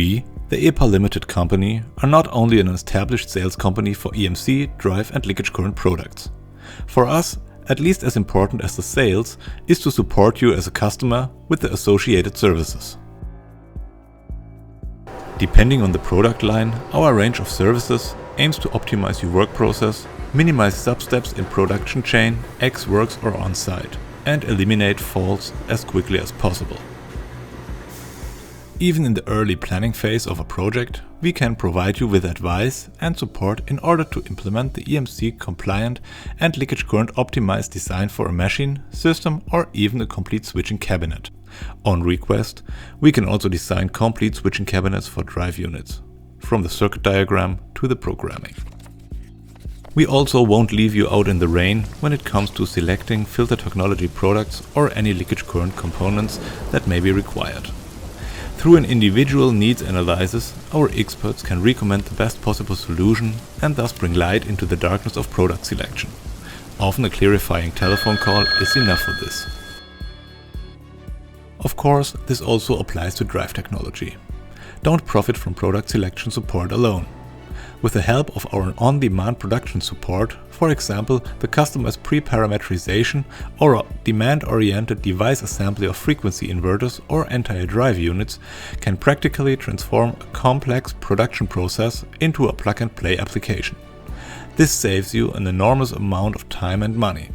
We, the EPA Limited Company, are not only an established sales company for EMC, drive and leakage current products. For us, at least as important as the sales is to support you as a customer with the associated services. Depending on the product line, our range of services aims to optimize your work process, minimize sub-steps in production chain, X works or on-site, and eliminate faults as quickly as possible. Even in the early planning phase of a project, we can provide you with advice and support in order to implement the EMC compliant and leakage current optimized design for a machine, system or even a complete switching cabinet. On request, we can also design complete switching cabinets for drive units, from the circuit diagram to the programming. We also won't leave you out in the rain when it comes to selecting filter technology products or any leakage current components that may be required. Through an individual needs analysis, our experts can recommend the best possible solution and thus bring light into the darkness of product selection. Often a clarifying telephone call is enough for this. Of course, this also applies to drive technology. Don't profit from product selection support alone. With the help of our on-demand production support, for example, the customer's pre-parameterization or a demand-oriented device assembly of frequency inverters or entire drive units can practically transform a complex production process into a plug-and-play application. This saves you an enormous amount of time and money.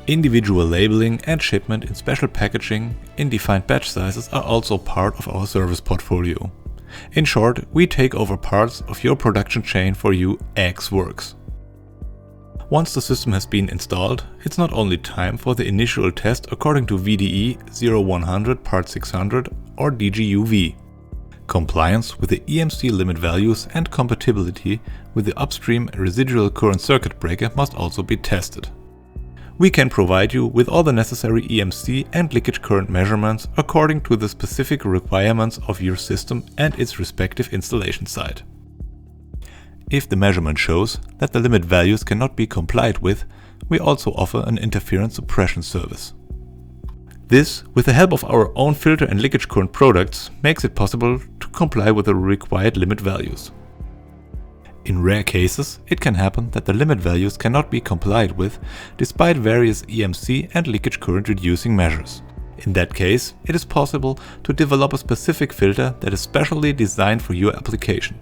Individual labeling and shipment in special packaging in defined batch sizes are also part of our service portfolio. In short, we take over parts of your production chain for you X works. Once the system has been installed, it's not only time for the initial test according to VDE 0100 Part 600 or DGUV. Compliance with the EMC limit values and compatibility with the upstream residual current circuit breaker must also be tested. We can provide you with all the necessary EMC and leakage current measurements according to the specific requirements of your system and its respective installation site. If the measurement shows that the limit values cannot be complied with, we also offer an interference suppression service. This, with the help of our own filter and leakage current products, makes it possible to comply with the required limit values. In rare cases, it can happen that the limit values cannot be complied with despite various EMC and leakage current reducing measures. In that case, it is possible to develop a specific filter that is specially designed for your application.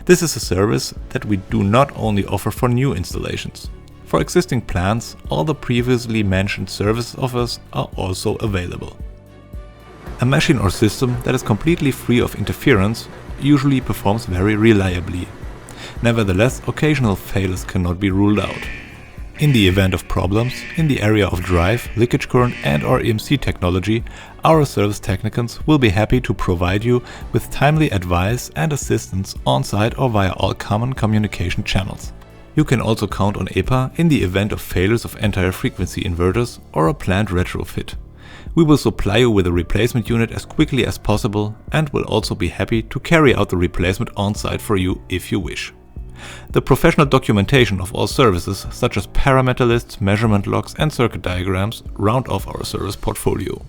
This is a service that we do not only offer for new installations. For existing plants, all the previously mentioned service offers are also available. A machine or system that is completely free of interference usually performs very reliably. Nevertheless, occasional failures cannot be ruled out. In the event of problems in the area of drive, leakage current and/or EMC technology, our service technicians will be happy to provide you with timely advice and assistance on-site or via all common communication channels. You can also count on EPA in the event of failures of entire frequency inverters or a planned retrofit. We will supply you with a replacement unit as quickly as possible and will also be happy to carry out the replacement on-site for you if you wish. The professional documentation of all services such as parameter lists, measurement logs and circuit diagrams round off our service portfolio.